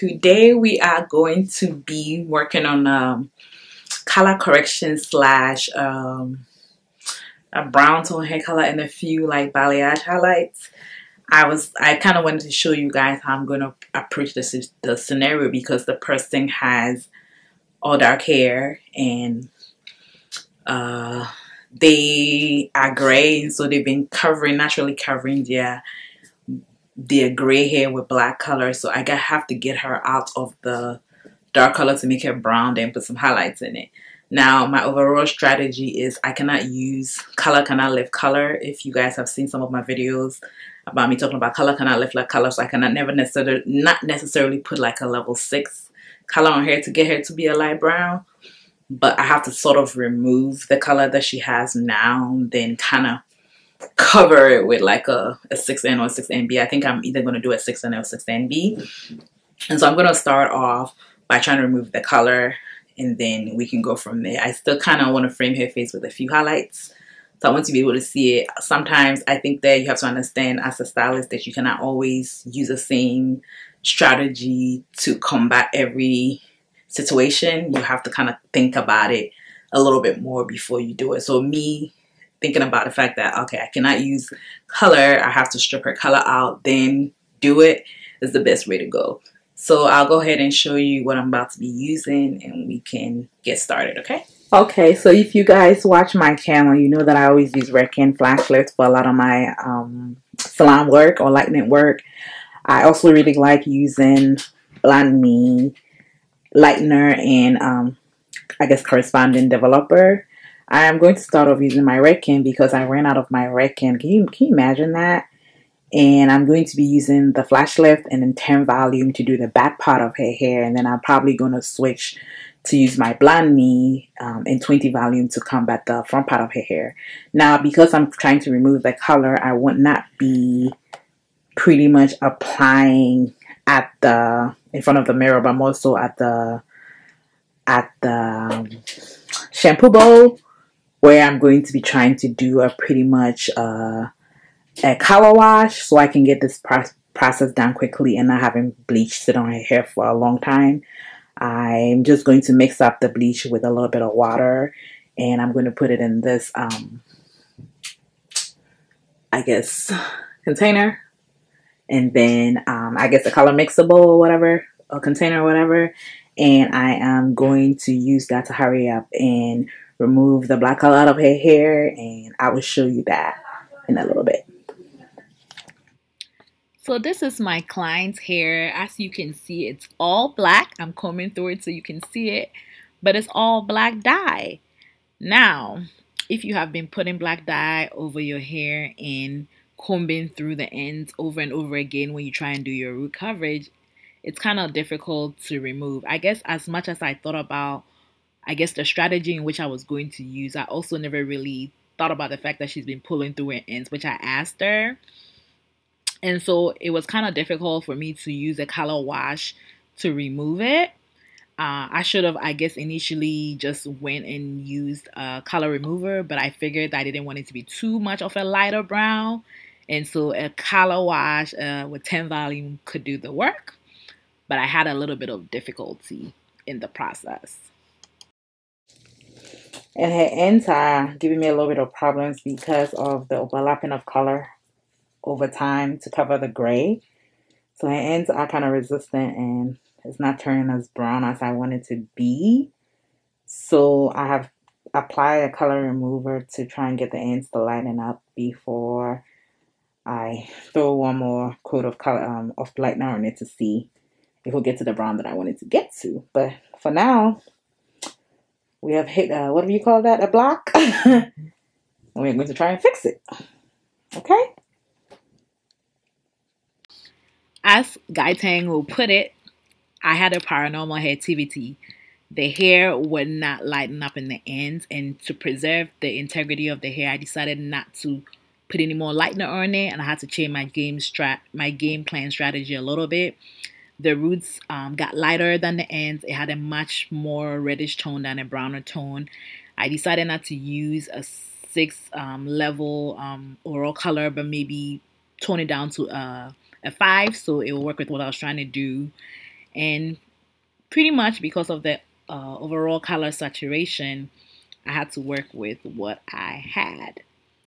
Today we are going to be working on color correction slash a brown tone hair color and a few like balayage highlights. I kind of wanted to show you guys how I'm going to approach the scenario, because the person has all dark hair and they are gray, and so they've been naturally covering their gray hair with black color. So I have to get her out of the dark color to make her brown, then put some highlights in it. Now my overall strategy is I cannot use color cannot lift color. If you guys have seen some of my videos about me talking about color cannot lift like color, so I cannot not necessarily put like a level 6 color on her to get her to be a light brown, but I have to sort of remove the color that she has now, then kind of cover it with like a 6N or 6NB. I think I'm either going to do a 6N or 6NB. And so I'm going to start off by trying to remove the color, and then we can go from there. I still kind of want to frame her face with a few highlights, so I want to be able to see it. Sometimes I think that you have to understand as a stylist that you cannot always use the same strategy to combat every situation. You have to kind of think about it a little bit more before you do it. So me thinking about the fact that, okay, I cannot use color, I have to strip her color out, then do it, is the best way to go. So I'll go ahead and show you what I'm about to be using and we can get started, okay? Okay, so if you guys watch my channel, you know that I always use Canon flash lift for a lot of my salon work or lightning work. I also really like using Blend Me lightener and I guess corresponding developer. I am going to start off using my Canon because I ran out of my Canon. Can you imagine that? And I'm going to be using the flash lift and then 10 volume to do the back part of her hair, and then I'm probably going to switch to use my Blend Me in 20 volume to combat the front part of her hair. Now, because I'm trying to remove the color, I would not be pretty much applying at in front of the mirror, but more so at the shampoo bowl, where I'm going to be trying to do a pretty much a color wash, so I can get this process done quickly and not having bleach sit on her hair for a long time. I'm just going to mix up the bleach with a little bit of water, and I'm going to put it in this I guess container, and then I guess a color mixable or whatever, a container or whatever, and I am going to use that to hurry up and remove the black color out of her hair, and I will show you that in a little bit. So this is my client's hair. As you can see, it's all black. I'm combing through it so you can see it, but it's all black dye. Now, if you have been putting black dye over your hair and combing through the ends over and over again when you try and do your root coverage, it's kind of difficult to remove. I guess as much as I thought about, I guess, the strategy in which I was going to use, I also never really thought about the fact that she's been pulling through her ends, which I asked her. And so it was kind of difficult for me to use a color wash to remove it. I should have, I guess, initially just went and used a color remover, but I figured I didn't want it to be too much of a lighter brown. And so a color wash with 10 volume could do the work, but I had a little bit of difficulty in the process. And her ends are giving me a little bit of problems because of the overlapping of color over time to cover the gray. So her ends are kind of resistant and it's not turning as brown as I want it to be. So I have applied a color remover to try and get the ends to lighten up before I throw one more coat of color of lightener on it to see if we'll get to the brown that I wanted to get to. But for now, we have hit what do you call that? A block. And we're going to try and fix it. Okay. As Guy Tang will put it, I had a paranormal hair activity. The hair would not lighten up in the ends, and to preserve the integrity of the hair, I decided not to put any more lightener on it, and I had to change my game plan strategy a little bit. The roots got lighter than the ends. It had a much more reddish tone than a browner tone. I decided not to use a 6 level oral color, but maybe tone it down to a 5, so it will work with what I was trying to do. And pretty much because of the overall color saturation, I had to work with what I had.